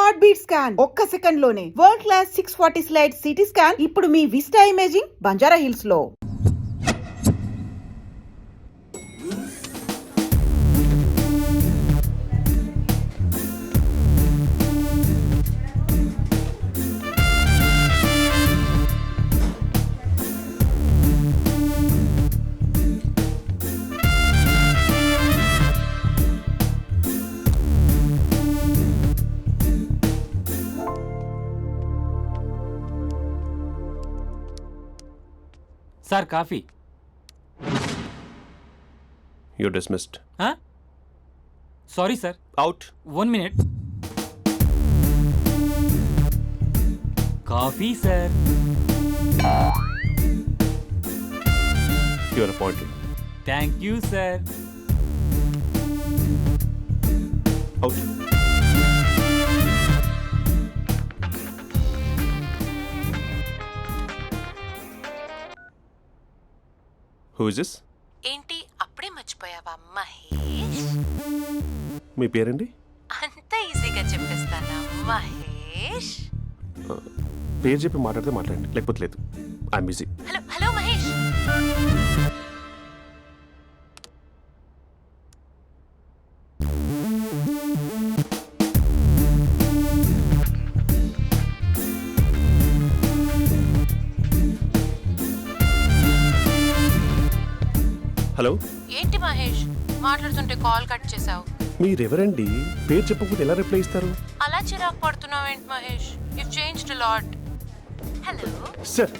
Heart beat scan ఒక్క second లోనే world class 640 slide CT scan ఇప్పుడు మీ విస్టా ఇమేజింగ్ బంజారా హిల్స్ లో. Sir coffee. You're dismissed. Sorry sir. Out. 1 minute. Coffee sir. You are appointed. Thank you sir. Out. Who is this? ఏంటి అప్పుడే మర్చిపోయావా మహేష్? మీ పేరండి? అంత ఈజీగా చెప్పేస్తానా మహేష్? పేరు చెప్పి మాట్లాడితే మాట్లాడండి, లేకపోతే లేదు. I'm busy. Hello hello Mahesh. Hello. ఏంటి మహేష్ మాట్లాడుతుంటే కాల్ కట్ చేసావు? మీరెవరండి? పేరు చెప్పకపోతే ఎలా రిప్లై ఇస్తారు? అలా చిరాకు పడుతున్నావు ఏంటి Mahesh? You changed a lot. Hello sir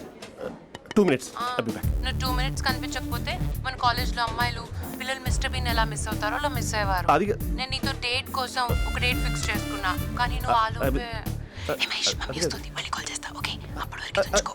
2 minutes. I'll be back. నువ్వు 2 minutes కనిపించకపోతే మన కాలేజ్లో అమ్మాయిలు పిల్లలు మిస్టర్ బీన్ ఎలా మిస్ అవుతారో అలా మిస్ అయ్యేవారు. అది నేను నీతో డేట్ కోసం ఒక డేట్ ఫిక్స్ చేసుకున్నా, కానీ నువ్వు ఆలోపే. మహేష్ మమ్మీ వస్తుంది, మళ్ళీ కాల్ చేస్తా. ఓకే, అప్పటి వరకు ఉంచుకో.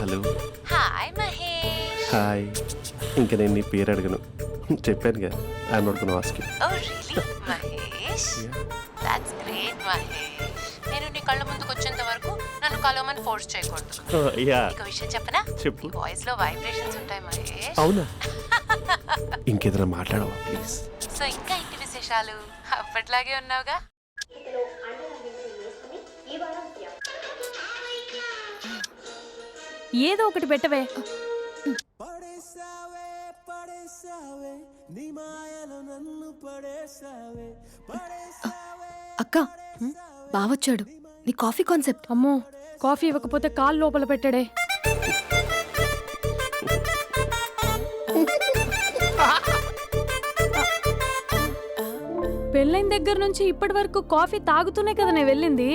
హలో. హాయ్ మహేష్. హాయ్. ఇంకా నేను నీ పేరు అడగను, చెప్పానుగా. I'm not gonna ask you. Oh really Mahesh? That's great Mahesh. నేను నీ కళ్ళ ముందుకు వచ్చేంత వరకు నన్ను కలవమని ఫోర్స్ చేయకూడదు. యా. ఒక విషయం చెప్పనా? చెప్పు. నీ వాయిస్ లో వైబ్రేషన్స్ ఉంటాయి మహేష్. అవునా? ఇంకేదైనా మాట్లాడవా ప్లీజ్? సో ఇంకా ఇంటి విశేషాలు అప్పట్లాగే ఉన్నావుగా? ఏదో ఒకటి పెట్టవే. అక్క బావొచ్చాడు. నీ కాఫీ కాన్సెప్ట్. అమ్మో, కాఫీ ఇవ్వకపోతే కాలు లోపల పెట్టాడే. పెళ్ళైన దగ్గర నుంచి ఇప్పటి వరకు కాఫీ తాగుతూనే కదా నేను వెళ్ళింది.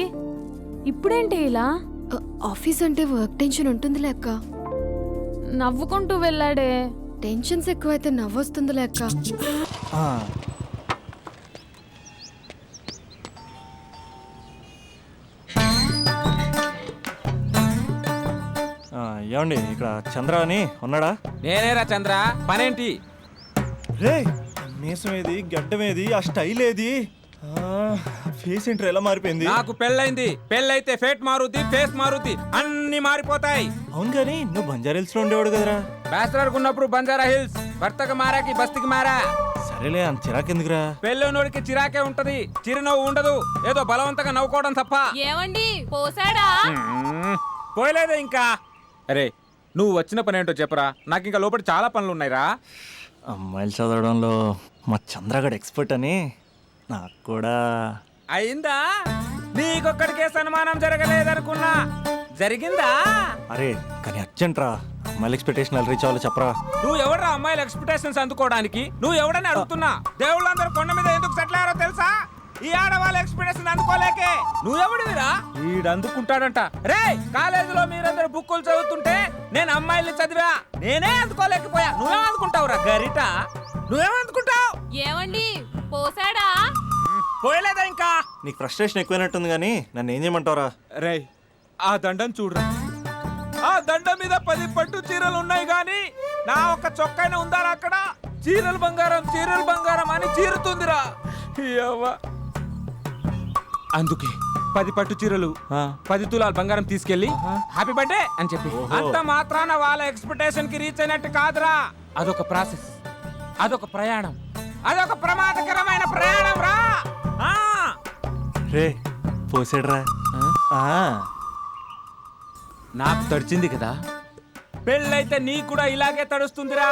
ఇప్పుడేంటి ఇలా? ఆఫీస్ అంటే వర్క్ టెన్షన్ ఉంటుందిలే అక్క. నవ్వుకుంటూ వెళ్ళాడే. టెన్షన్స్ ఎక్కువైతే నవ్వొస్తుందిలే అక్క. ఏమండి, ఇక్కడ చంద్ర అని ఉన్నాడా? నేనేరా చంద్ర. పనేంటి? రే, మీసం ఏది, గడ్డం ఏది, ఆ స్టైల్ ఏది, ఫేస్ ఏంట్రా ఎలా మారిపోయింది? నాకు పెళ్ళైంది. పెళ్ళైతే ఫేట్ మారుద్ది, ఫేస్ మారుద్ది, అన్ని మారిపోతాయి. అవును కానీ నువ్వు బంజారా హిల్స్ లో ఉండేవాడు కదరా? బ్యాచిలర్ ఉన్నప్పుడు బంజారా హిల్స్, భర్తకు మారాకి బస్తికి మారా. సరేలే, అంత చిరాకెందుకురా? పెళ్ళోనోడికి చిరాకే ఉంటది, చిరునవ్వు ఉండదు. ఏదో బలవంతంగా నవ్వుకోవడం తప్ప. ఏమండి పోసాడా? పోయలేదే ఇంకా. అరే, నువ్వు వచ్చిన పని ఏంటో చెప్పరా, నాకు ఇంకా లోపల చాలా పనులు ఉన్నాయిరా. అమ్మాయిలు చదవడంలో మా చంద్రగడ్ ఎక్స్పర్ట్ అని నాకు కూడా అయిందా? నీకొక్కడికే సన్మానం జరగలేదనుకున్నా, జరిగిందా? అరే కానీ అర్జెంట్ రా, అమ్మాయిల ఎక్స్పెక్టేషన్ ఎలా రీచ్ అవ్వాలో చెప్పరా. నువ్వు ఎవడరా అమ్మాయిల ఎక్స్పెక్టేషన్స్ అందుకోవడానికి? నువ్వు ఎవడని అడుగుతున్నా. దేవుళ్ళందరూ కొండ మీద ఎందుకు సెటిల్ అయ్యారో తెలుసా? ఈ ఆడవాళ్ళ ఎక్స్పెక్టేషన్ అందుకోలేకే. నువ్వెవడివిరా? వీడు అందుకుంటాడంట. రే, కాలేజీలో మీరందరూ బుక్కులు చదువుతుంటే నేను అమ్మాయిల్ని చదివా, నేనే అందుకోలేకపోయా. నువ్వేం అందుకుంటావురా గరిట? నువ్వేమనుకుంటావు? ఏమండి పోసాడా? పోయలేదా ఇంకా? నీకు ఫ్రస్ట్రేషన్ ఎక్కువైనట్టుంది కానీ నన్ను ఏం చేయమంటావురా? రే, ఆ దండం చూడరా. ఆ దండం మీద 10 పట్టు చీరలు ఉన్నాయి గాని నా ఒక్క చొక్కైనా ఉందారా అక్కడ? చీరలు బంగారం అని చీరుతుందిరా. యవ్వ. అందుకే 10 పట్టు చీరలు 10 తులాలు బంగారం తీసుకెళ్లి హ్యాపీ బర్త్డే అని చెప్పి. అంత మాత్రాన వాళ్ళ ఎక్స్పెక్టేషన్ కి రీచ్ అయినట్టు కాదురా. అదొక ప్రాసెస్, అదొక ప్రయాణం, అదొక ప్రమాదకరమైన ప్రయాణం రా. రే పోసాడ్రా. నాకు తడిచింది కదా, పెళ్ళైతే నీ కూడా ఇలాగే తడుస్తుందిరా.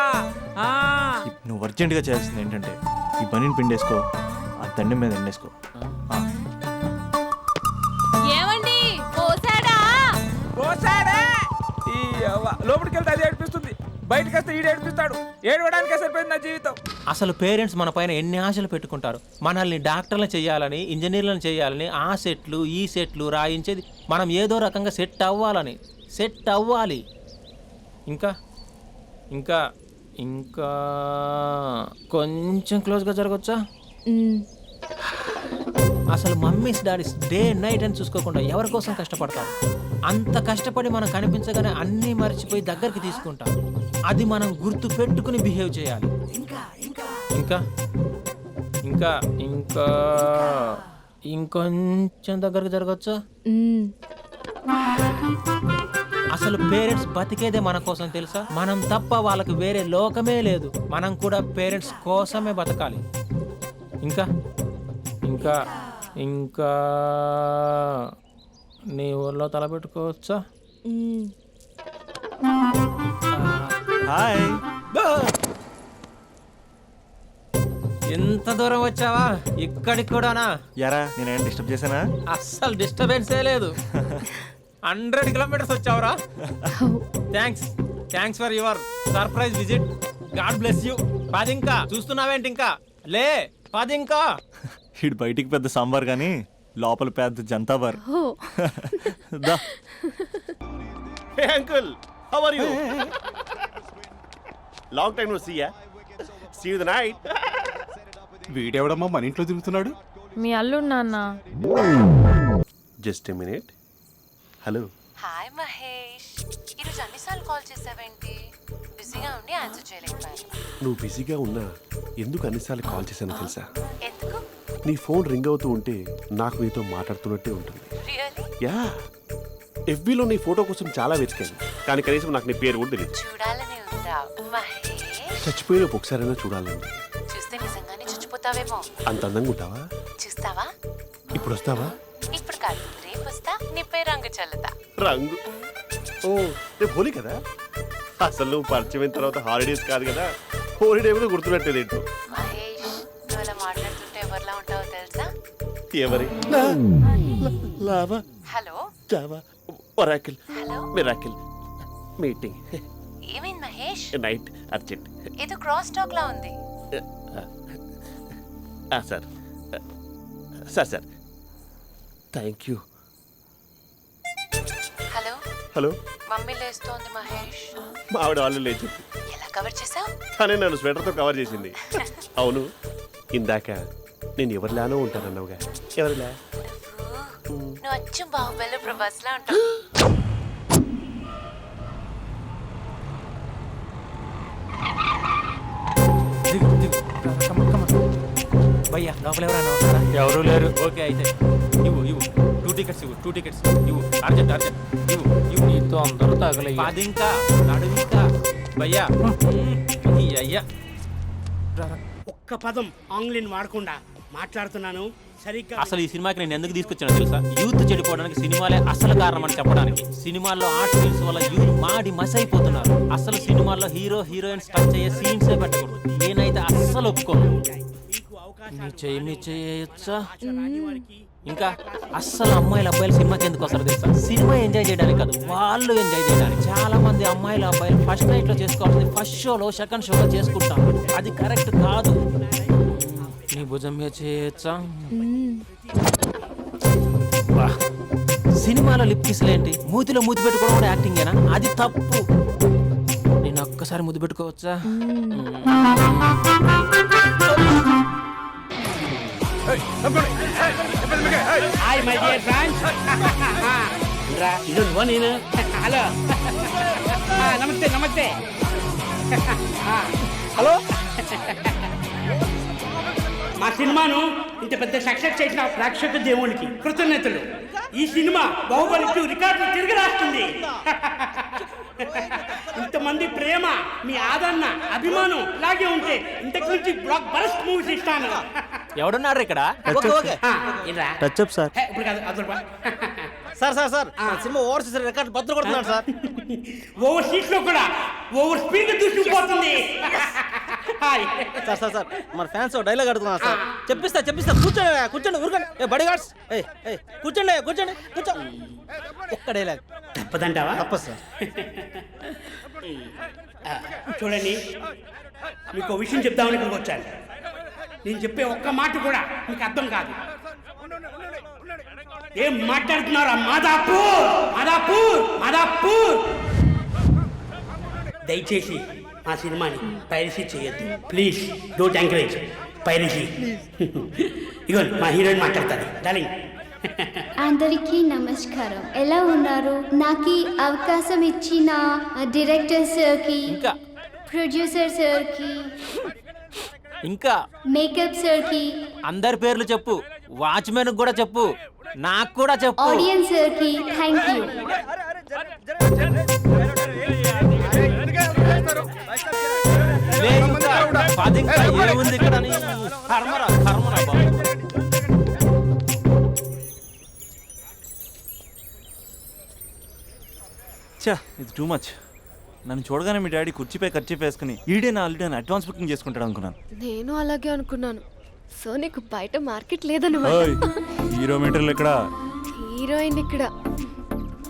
నువ్వు అర్జెంటుగా చేయాల్సింది ఏంటంటే ఈ పనిని పిండేసుకో, ఆ దండం మీద ఎండేసుకో. ఏమండి పోసాడా? పోసాడే. ఈ యవ్వ. లోపలికి వెళ్తే అది ఏడిపిస్తుంది, బయటకు వస్తే ఈడు ఏడిపిస్తాడు. ఏడవడానికే సరిపోయింది నా జీవితం. అసలు పేరెంట్స్ మన పైన ఎన్ని ఆశలు పెట్టుకుంటారు. మనల్ని డాక్టర్లను చేయాలని, ఇంజనీర్లను చేయాలని, ఆ సెట్లు ఈ సెట్లు రాయించేది మనం ఏదో రకంగా సెట్ అవ్వాలి. ఇంకా ఇంకా ఇంకా కొంచెం క్లోజ్గా జరగచ్చా? అసలు మమ్మీస్ డాడీస్ డే నైట్ అని చూసుకోకుండా ఎవరి కోసం కష్టపడతారు. అంత కష్టపడి మనం కనిపించగానే అన్నీ మర్చిపోయి దగ్గరికి తీసుకుంటాం. అది మనం గుర్తు పెట్టుకుని బిహేవ్ చేయాలి. ఇంకా ఇంకా ఇంకా ఇంకొంచెం దగ్గరకు జరగచ్చా? అసలు పేరెంట్స్ బతికేదే మన కోసం తెలుసా? మనం తప్ప వాళ్ళకి వేరే లోకమే లేదు. మనం కూడా పేరెంట్స్ కోసమే బతకాలి. ఇంకా ఇంకా ఇంకా నీ ఊర్లో తలపెట్టుకోవచ్చా? హాయ్. ఎంత దూరం వచ్చావా? ఇక్కడికి కూడానా? యారా నేనేం డిస్టర్బ్ చేశానా? అస్సలు డిస్టర్బెన్సే లేదు. 100 కిలోమీటర్స్ వచ్చావురా. Thanks for your surprise visit. God bless you. 10 ఇంకా చూస్తున్నావేంటి? ఇంకా లే 10 ఇంకా. ఇటు బయటికి పెద్ద సాంబార్ కానీ లోపల పెద్ద జంతాబార్. దా. Hey uncle, how are you? Long time no see ya. See you the night. వీడెవడమ్మా మన ఇంట్లో తిరుగుతున్నాడు? మీ అల్లుడు నాన్న. Just a minute. Hello. Hi Mahesh, ఈరోజు అన్నిసార్లు కాల్ చేసావేంటి? బిజీగా ఉండి ఆన్సర్ చేయలేకపోయాను. నువ్వు బిజీగా ఉన్నా ఎందుకు అన్నిసార్లు కాల్ చేశానో తెలుసా? ఎందుకు? నీ ఫోన్ రింగ్ అవుతూ ఉంటే నాకు నీతో మాట్లాడుతున్నట్టే ఉంటుంది. రియల్లీ? యా, ఎఫ్బీలో నీ ఫోటో కోసం చాలా వెతికాను, కానీ కనీసం నాకు నీ పేరు కూడా తెలియదు. చూడాలని ఉందా మహేష్? చచ్చిపోయిన ఒకసారైనా చూడాలండి. చూస్తే నిజంగానే చచ్చిపోతావేమో. అంత అందంగా ఉంటావా? చూస్తావా? ఇప్పుడు వస్తావా? ఇప్పుడు కాదు, రేపు వస్తా. నీపై రంగు చల్లుతా. రంగు? ఓ, రేపు హోలీ కదా. అసలు నువ్వు పరిచయం అయిన తర్వాత హాలిడేస్ కాదు కదా, హోలిడే మీద గుర్తుపెట్టేది ఏంటో. మహేష్, నువ్వు అలా మాట్లాడుతుంటే ఎవరిలా ఉంటావో తెలుసా? ఎవరి? లావా, hello Java, Oracle, hello. Miracle, meeting, ఏమైంది మహేష్? Night, urgent. ఏదో క్రాస్ టాక్ లా ఉంది. Sir sir sir thank you. Hello hello, mummy లేస్తోంది మహేష్. మా ఆవిడ వాళ్ళు లేచి ఎలా కవర్ చేసావు? తనే నన్ను స్వెటర్తో కవర్ చేసింది. అవును, ఇందాక నేను ఎవరిలానో ఉంటానన్నావుగా, ఎవరిలా? నువ్వు అచ్చం బాహుబలి ప్రభాస్ లా ఉంటావు. భయ్యా లోపల ఎవరైనా ఉన్నారా? ఎవరూ లేరు. ఓకే అయితే ఇవ్వు 2 టికెట్స్ ఇవ్వు. అర్జెంట్ ఇవ్వు. నీతో అందరూ తగలయ్య. 10 ఇంకా నడుము ఇంకా. భయ్యా ఈ అయ్యా ఒక్క పదం ఆంగ్లీన్ వాడకుండా మాట్లాడుతున్నాను సరిగ్గా. అసలు ఈ సినిమాకి నేను ఎందుకు తీసుకొచ్చానో తెలుసా? యూత్ చెడిపోవడానికి సినిమాలే అసలు కారణం అని చెప్పడానికి. సినిమాల్లో ఆర్ట్ ఫిల్మ్స్ వల్ల యూత్ మాడి మస్ అయిపోతున్నారు. అసలు సినిమాల్లో హీరో హీరోయిన్స్ టచ్ అయ్యే సీన్సే పెట్టకూడదు. నేనైతే అస్సలు ఒప్పుకోను. మీ చేయొచ్చా? ఇంకా అస్సలు అమ్మాయిలు అబ్బాయిలు సినిమాకి ఎందుకు వస్తారు తెలుసా? సినిమా ఎంజాయ్ చేయడానికి కాదు, వాళ్ళు ఎంజాయ్ చేయడానికి. చాలా మంది అమ్మాయిలు అబ్బాయిలు ఫస్ట్ నైట్ లో చేసుకోవాల్సింది ఫస్ట్ షోలో సెకండ్ షోలో చేసుకుంటాం. అది కరెక్ట్ కాదు. నీ భుజం మీద చేయొచ్చా? సినిమాలో లిప్ కిస్లేంటి? మూతిలో మూతి పెట్టుకోవడం కూడా యాక్టింగేనా? అది తప్పు. నేను ఒక్కసారి ముద్దు పెట్టుకోవచ్చా? Hi my dear friends. ఏంట్రా ఇది నువ్వు నేను హలో నమస్తే నమస్తే హలో మా సినిమాను ఇంత పెద్ద సక్సెస్ చేసిన ప్రేక్షక దేవునికి కృతజ్ఞతలు. ఈ సినిమా బాహుబలి 2 రికార్డులు తిరిగి రాస్తుంది. ఇంతమంది ప్రేమ, మీ ఆదరణ, అభిమానం ఇలాగే ఉంటే ఇంతకు నుంచి బ్లాక్ బరస్ట్ మూవీస్ ఇస్తాను. ఎవడున్నారు ఇక్కడ? ఏంట్రా? Touch up sir. ఇప్పుడు కాదు అదొక sir sir sir cinema overseas record బద్దలు కొడుతున్నాడు సార్. ఓవర్ సీట్ లో కూడా ఓవర్ స్పీడ్ దూసుకుపోతుంది. సార్ సార్ సార్ మన ఫ్యాన్స్ డైలాగ్ అడుగుతున్నారు సార్. చెప్పిస్తా కూర్చోండి కూర్చోండి ఊరుకోండి. బడి గార్డ్స్ కూర్చోండి కూర్చో ఒక్క డైలాగ్ తప్పదంటావా? తప్పదు సార్. చూడండి, మీకు ఒక విషయం చెప్దామని ఇక్కడికి వచ్చాను. నేను చెప్పే ఒక్క మాట కూడా మీకు అర్థం కాదు. ఏం మాట్లాడుతున్నారా? మాదాపూర్ మాదాపూర్ మాదాపూర్. దయచేసి మా సినిమాని పైరసీ చేయొద్దు ప్లీజ్. Don't encourage piracy. ఇగోండి మా హీరోయిన్ మాట్లాడతారు. డార్లింగ్. అందరికీ నమస్కారం. ఎలా ఉన్నారు? నాకు ఈ అవకాశం ఇచ్చిన డైరెక్టర్ సార్కి, ఇంకా ప్రొడ్యూసర్ సార్కి, ఇంకా మేకప్ సార్కి, అందరి పేర్లు చెప్పు. వాచ్మెన్ కూడా చెప్పు. నాకు కూడా చెప్పు. ఆడియన్స్ సార్కి థ్యాంక్ యూ. లే ఇంకా, పది ఇంకా ఏముంది ఇక్కడ అని. కర్మరా బాబు. చా ఇది టూ మచ్. నన్ను చూడగానే మీ డాడీ కుర్చీపై ఖర్చు వేసుకుని ఈడే నా ఆల్రెడీ అని అడ్వాన్స్ బుకింగ్ చేసుకుంటాడు అనుకున్నాను. నేను అలాగే అనుకున్నాను. సో నీకు బయట మార్కెట్ లేదన్నమాట. హీరో మీటర్లు ఇక్కడ, హీరోయిన్ ఇక్కడ.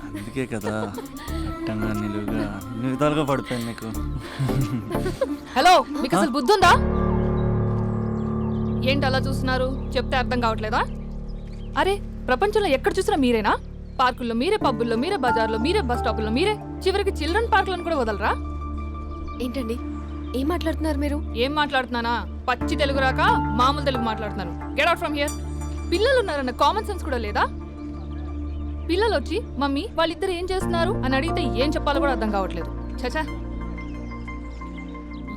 అందుకే కదా అట్టంగా నిలువుగా అన్ని విధాలుగా పడిపోయింది నీకు. హలో, మీకు అసలు బుద్ధి ఉందా? ఏంటి అలా చూస్తున్నారు? చెప్తే అర్థం కావట్లేదా? అరే, ప్రపంచంలో ఎక్కడ చూసినా మీరేనా? పార్కుల్లో మీరే, పబ్బుల్లో మీరే, బజార్లో మీరే, బస్ స్టాపుల్లో మీరే, చివరికి చిల్డ్రన్ పార్కులను కూడా వదలరా? ఏంటండి ఏం మాట్లాడుతున్నారు మీరు? ఏం మాట్లాడుతున్నానా? పచ్చి తెలుగు రాక మామూలు తెలుగు మాట్లాడుతున్నాను. Get out from here. పిల్లలు ఉన్నారన్న కామన్ సెన్స్ కూడా లేదా? పిల్లలు వచ్చి మమ్మీ వాళ్ళిద్దరు ఏం చేస్తున్నారు అని అడిగితే ఏం చెప్పాలో కూడా అర్థం కావట్లేదు. చచా.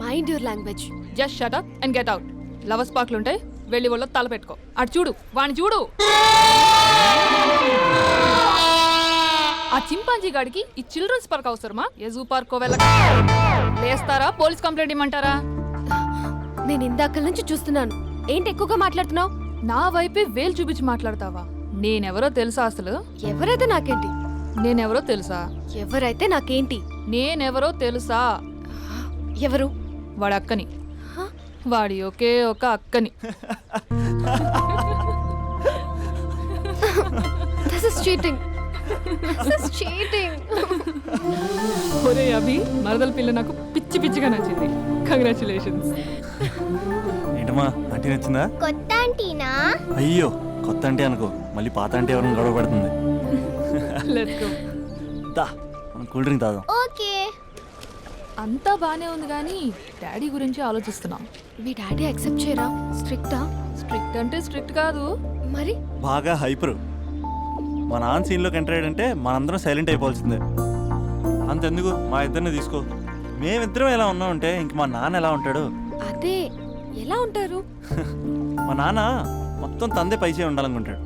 Mind your language. Just shut up and get out. Lovers పార్క్లు ఉంటాయి, వెళ్ళి వాళ్ళ తల పెట్టుకో. అటు చూడు, వాణ్ణి చూడు. ఆ చింపాంజీ గాడికి ఈ చిల్డ్రన్స్ పార్క్ అవసరమా? ఏ జూ పార్కో వెళ్ళక లేస్తారా? పోలీస్ కంప్లైంట్ ఇమ్మంటారా? నేను ఇందాక నుంచి చూస్తున్నాను. ఏంటి ఎక్కువగా మాట్లాడుతున్నావు? నా వైపే వేలు చూపించి మాట్లాడతావా? నేనెవరో తెలుసా? అసలు ఎవరైతే నాకేంటి? నేనెవరో తెలుసా? ఎవరైతే నాకేంటి? నేనెవరో తెలుసా? ఎవరు? వాడి అక్కని. వాడి ఒకే ఒక అక్కని. This is cheating. This is cheating. ఒరే అభి, మరదల పిల్ల నాకు పిచ్చి పిచ్చిగా నచ్చింది. కంగ్రాచులేషన్స్. ఏంటమ్మా ఆంటీ నచ్చిందా? కొత్త ఆంటీనా? అయ్యో కొత్త అంటే అనుకో, మళ్ళీ పాత అంటే ఎవరైనా గొడవ పడుతుంది. Let's go. దా మనం కూల్ డ్రింక్ తాదాం. ఓకే. అంతా బానే ఉంది కానీ డాడీ గురించి ఆలోచిస్తున్నాం. మీ డాడీ యాక్సెప్ట్ చేయరా? స్ట్రిక్టా? స్ట్రిక్ట్ అంటే స్ట్రిక్ట్ కాదు, మరి బాగా హైపర్. మా నాన్న సీన్లోకి ఎంటర్ అయ్యాడంటే మనందరం సైలెంట్ అయిపోవాల్సిందే. అంతెందుకు, మా ఇద్దరిని తీసుకో. మేమిద్దరం ఎలా ఉన్నామంటే ఇంక మా నాన్న ఎలా ఉంటాడు? అదే ఎలా ఉంటారు? మా నాన్న మొత్తం తందే పైచే ఉండాలనుకుంటాడు.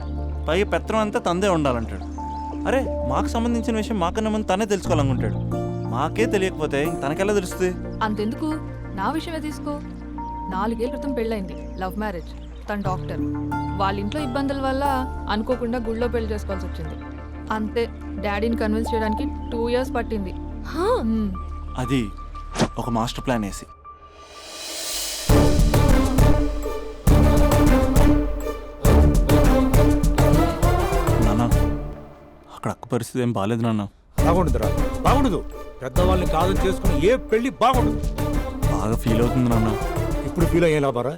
పైగా పెత్తనం అంతా తందే ఉండాలంటాడు. అరే మాకు సంబంధించిన విషయం మాకన్నా ముందు తనే తెలుసుకోవాలనుకుంటాడు. మాకే తెలియకపోతే తనకెలా తెలుస్తుంది? అంతెందుకు, నా విషయమే తీసుకో. 4 ఏళ్ల క్రితం పెళ్ళైంది, లవ్ మ్యారేజ్. తన డాక్టర్. వాళ్ళ ఇంట్లో ఇబ్బందుల వల్ల అనుకోకుండా గుళ్ళో పెళ్లి చేసుకోవాల్సి వచ్చింది. అంతే, డాడీని కన్విన్స్ చేయడానికి 2 years పట్టింది. అది ఒక మాస్టర్ ప్లాన్ వేసి. నాన్న అక్కడ అక్క పరిస్థితి ఏం బాగాలేదు నాన్న. బాగుండదురా, బాగుండదు. పెద్దవాళ్ళని కాదని చేసుకుని ఏ పెళ్లి బాగుండదు. బాగా ఫీల్ అవుతుంది నాన్న. ఇప్పుడు ఫీల్ అయ్యే లాభారా?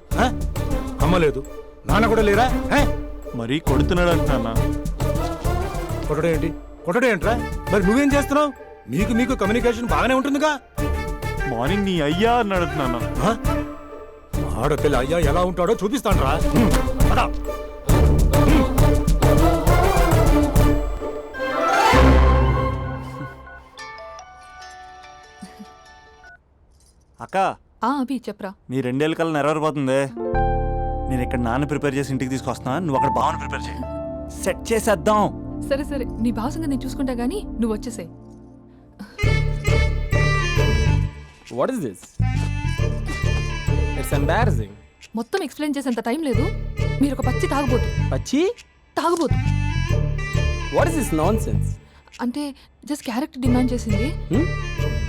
అమ్మ లేదు, నాన్న కూడా లేరా? మరీ కొడుతున్నాడు అంటున్నా. కొట్టడం ఏంటి? కొట్టడం ఏంట్రా? మరి నువ్వేం చేస్తున్నావు? మీకు కమ్యూనికేషన్ బాగానే ఉంటుందిగా. మార్నింగ్ నీ అయ్యా అని అడుగుతున్నాను. ఆడపిల్ల అయ్యా ఎలా ఉంటాడో చూపిస్తాను రా. అక్క అభి చెప్పరా. నీ 2 ఏళ్ళ కల్లా నెరవేరిపోతుంది. నేను ఇక్కడ నాన్న ప్రిపేర్ చేసి ఇంటికి తీసుకొస్తున్నా, నువ్వు అక్కడ బావని ప్రిపేర్ చేయి. సెట్ చేసేద్దాం. సరే సరే, నీ భావసంగా నేను చూసుకుంటా గానీ నువ్వు వచ్చేసాయి. What is this? It's embarrassing. మొత్తం ఎక్స్ప్లెయిన్ చేసేంత టైం లేదు. మీరు ఒక పచ్చి తాగుబోతు. పచ్చి తాగుబోతు వాట్ ఇస్ దిస్ నాన్సెన్స్? అంటే జస్ట్ క్యారెక్టర్ డిమాండ్ చేసింది.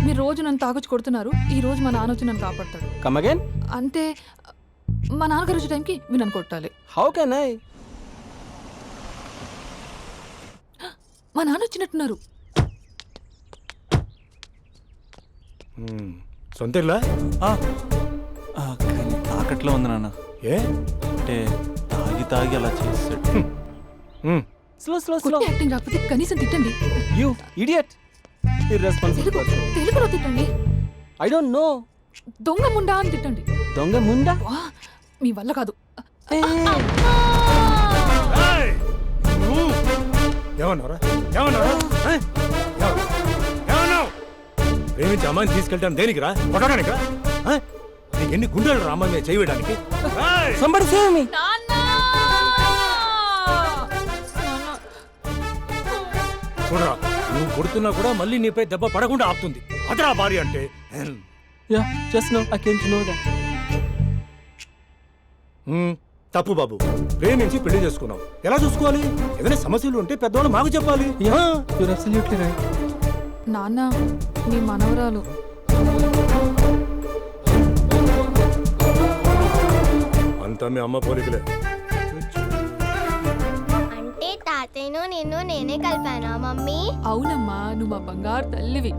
మీరు రోజు నన్ను తాగొచ్చి కొడుతున్నారు, ఈ రోజు మా నాన్న వచ్చి నన్ను కాపాడతాడు. Come again. అంటే మా నాన్నగారు వచ్చే టైంకి మీరు నన్ను కొట్టాలి. How can I? మా నాన్న వచ్చినట్టున్నారు. సొంత ఇల్లా? కానీ తాకట్లో ఉంది నాన్న. ఏ అంటే తాగి తాగి అలా చేస్తాడు. Slow slow slow. కొట్టి యాక్టింగ్ రాకపోతే కనీసం తిట్టండి. You idiot. Irresponsible person. తెలుగులో తిట్టండి. I don't know. దొంగ ముండా అని తిట్టండి. దొంగ ముండా? వా, మీ వల్ల కాదు. ఏమన్నారా? ప్రేమించి అమ్మాయిని తీసుకెళ్ళాను దేనికిరా? కొట్టడానికిరా? నీకు ఎన్ని గుండెలు రా అమ్మాయి మీద చేయడానికి? Somebody save me. చూడరా, నువ్వు కొడుతున్నా కూడా మళ్ళీ నీపై దెబ్బ పడకుండా ఆపుతుంది. అదరా భార్య అంటే. Yeah just no I came to know that. తప్పు బాబు, ప్రేమించి పెళ్లి చేసుకున్నావు. ఎలా చూసుకోవాలి? ఏదైనా సమస్యలు ఉంటే పెద్దవాళ్ళు మాకు చెప్పాలి. Your absolutely right. నాన్న, మీ మనవరాలు అంతా మీ అమ్మ పోలికలే. అంటే తాతయ్యను నిన్ను నేనే కలిపానా మమ్మీ? అవునమ్మా, నువ్వు మా బంగారు తల్లివి.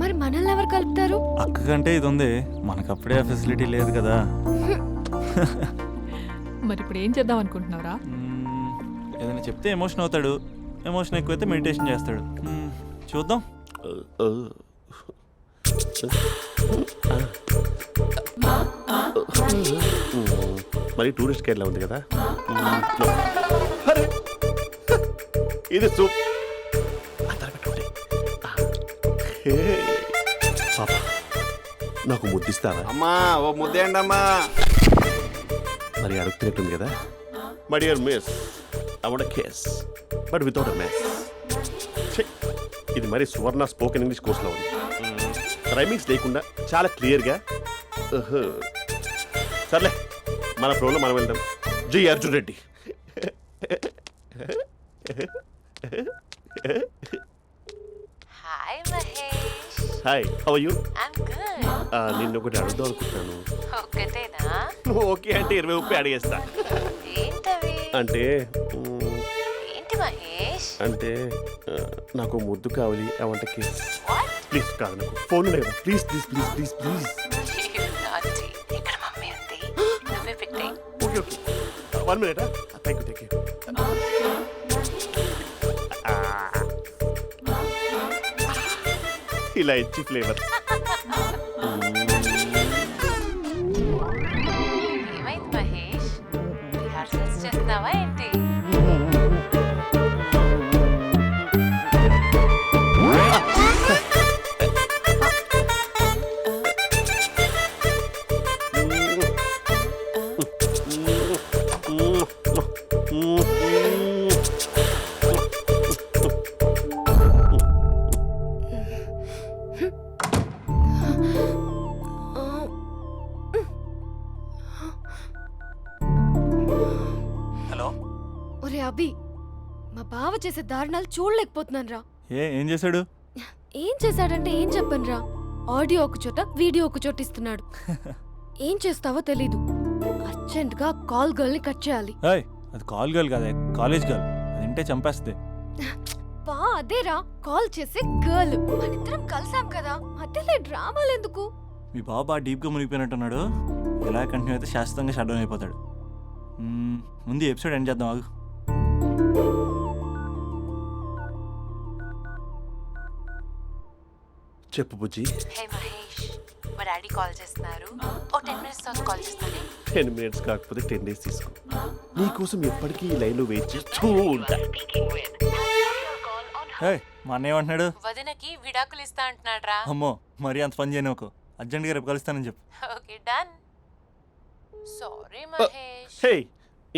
మరి మనల్ని ఎవరు కలుపుతారు? అక్క కంటే ఇది ఉంది, మనకప్పుడే ఆ ఫెసిలిటీ లేదు కదా. మరి ఇప్పుడు ఏం చేద్దాం అనుకుంటున్నారా? ఏదైనా చెప్తే ఎమోషన్ అవుతాడు, ఎమోషన్ ఎక్కువైతే మెడిటేషన్ చేస్తాడు. చూద్దాం. మరి టూరిస్ట్ గైడ్లా ఉంది కదా. అరే, ఇది సూప్. పాప, నాకు ముద్దిస్తావా? అమ్మా ఓ ముద్దేయండి అమ్మా. మరి అడుగుతున్నట్టుంది కదా. My dear miss, I want a kiss but without a mess. ఇది మరి సువర్ణ స్పోకెన్ ఇంగ్లీష్ కోర్సులో ఉంది. రైమింగ్స్ లేకుండా చాలా క్లియర్గా. సర్లే, మన ప్రోలో మనం వెళ్దాం. జి Arjun Reddy. Hi Mahesh. Hi, how are you? I'm good. నిన్ను ఒకటి అడుగుదాం అనుకుంటున్నాను. ఒక్కటేనా? నువ్వు ఓకే అంటే 20 అడిగేస్తా. ఏంటవి? అంటే ఏంటి మహేష్? అంటే నాకు ముద్దు కావాలి. I want a kiss. Please. కాదు, నాకు ఫోన్ లేదా. Please please please please please. ఇక్కడ మమ్మీ ఉంది, నువ్వే పెట్టే. Okay okay, 1 minute. Thank you. ఇలా ఇచ్చి ఫ్లేవర్. ఏమైంది మహేష్? రిహార్సల్స్ చేస్తున్నావా ఏంటి? హలో. ఒరే అభి, మా బావ చేసే దారుణాలు చూడలేకపోతున్నాను రా. ఏం చేశాడు? ఏం చేశాడంటే ఏం చెప్పను రా. ఆడియో ఒక చోట, వీడియో ఒక చోట ఇస్తున్నాడు. ఏం చేస్తావో తెలీదు. అర్జెంట్ గా కాల్ గర్ల్ ని కట్ చేయాలి. అది కాల్ గర్ల్ కాదే, కాలేజ్ గర్ల్. అది వింటే చంపేస్తుంది. బా అదేరా, కాల్ చేసే గర్ల్. మనిద్దరం కలిసాం కదా, మధ్యలో డ్రామాలు ఎందుకు? మీ బాబు బాగా డీప్గా మునిగిపోయినట్టున్నాడు. ఎలా కంటిన్యూ అయితే శాశ్వతంగా షట్ డౌన్ అయిపోతాడు. ముందు ఎపిసోడ్ ఎండ్ చేద్దాం, ఆగు. చెప్పు బుజ్జి. హే మహేష్, మా డాడీ కాల్ చేస్తున్నారు. ఓ 10 minutes తర్వాత కాల్ చేస్తానే. 10 minutes కాకపోతే 10 days తీసుకో. నీకోసం ఎప్పటికీ ఈ లైన్లో వెయిట్ చేస్తూ ఉంటా. మా అన్న ఏమంటున్నాడు? వదినకి విడాకులు ఇస్తా అంటున్నాడు రా. అమ్మో, మరీ అంత పని చేయను. అర్జెంట్గా రేపు కలుస్తానని చెప్పు. Okay done. సారీ మహేష్. హే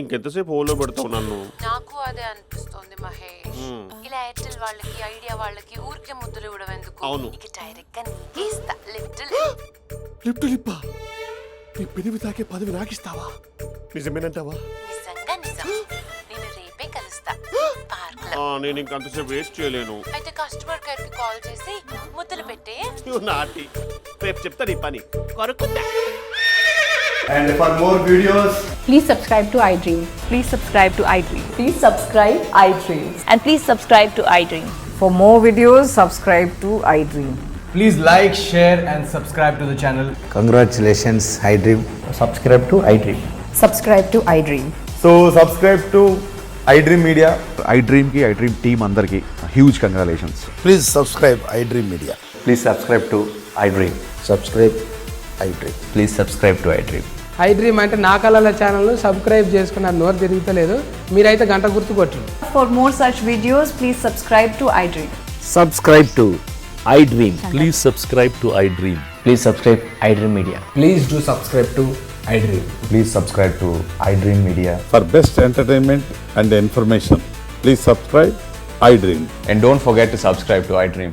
ఇంకెంతసేపు హోల్లో పెడతావు నన్ను? నాకు అదే అనిపిస్తోంది మహేష్. ఇలా ఎయిర్టెల్ వాళ్ళకి ఐడియా వాళ్ళకి ఊరికే ముద్దులు ఇవ్వడం ఎందుకు? అవును. ఇక డైరెక్ట్ గా నీకే ఇస్తా. లిటిల్ లిప్ టు లిప్పా? నీ పెదవి తాకే పదవి నాకిస్తావా? నిజమేనంటావా? నిజంగా నిజం. నేను రేపే కలుస్తా పార్క్ లో. నేను ఇంకంతసేపు వేస్ట్ చేయలేను. అయితే కస్టమర్ కేర్ కి కాల్ చేసి ముద్దులు పెట్టే. నాటి రేపు చెప్తా నీ పని. కొరుకుందా. And for more videos, Please subscribe to iDream. Please subscribe to iDream. Please subscribe iDream. And please subscribe to iDream. For more videos, subscribe to iDream. please like, share and subscribe to the channel. Congratulations, iDream. Subscribe to iDream. Subscribe to iDream. So subscribe to iDream Media. iDream ki iDream team andarki huge congratulations. Please subscribe iDream Media. Please subscribe to iDream. Subscribe iDream. Please subscribe to iDream. iDream అంటే నా కళల channel subscribe చేసుకున్న నోరు తిరుగుతలేదు. మీరైతే గంట గుర్తు కొట్టండి. For more such videos, please subscribe to iDream. Subscribe to iDream. Please subscribe to iDream. Please subscribe iDream Media. Please do subscribe to iDream. Please subscribe to iDream Media. For best entertainment and information, please subscribe iDream. And don't forget to subscribe to iDream.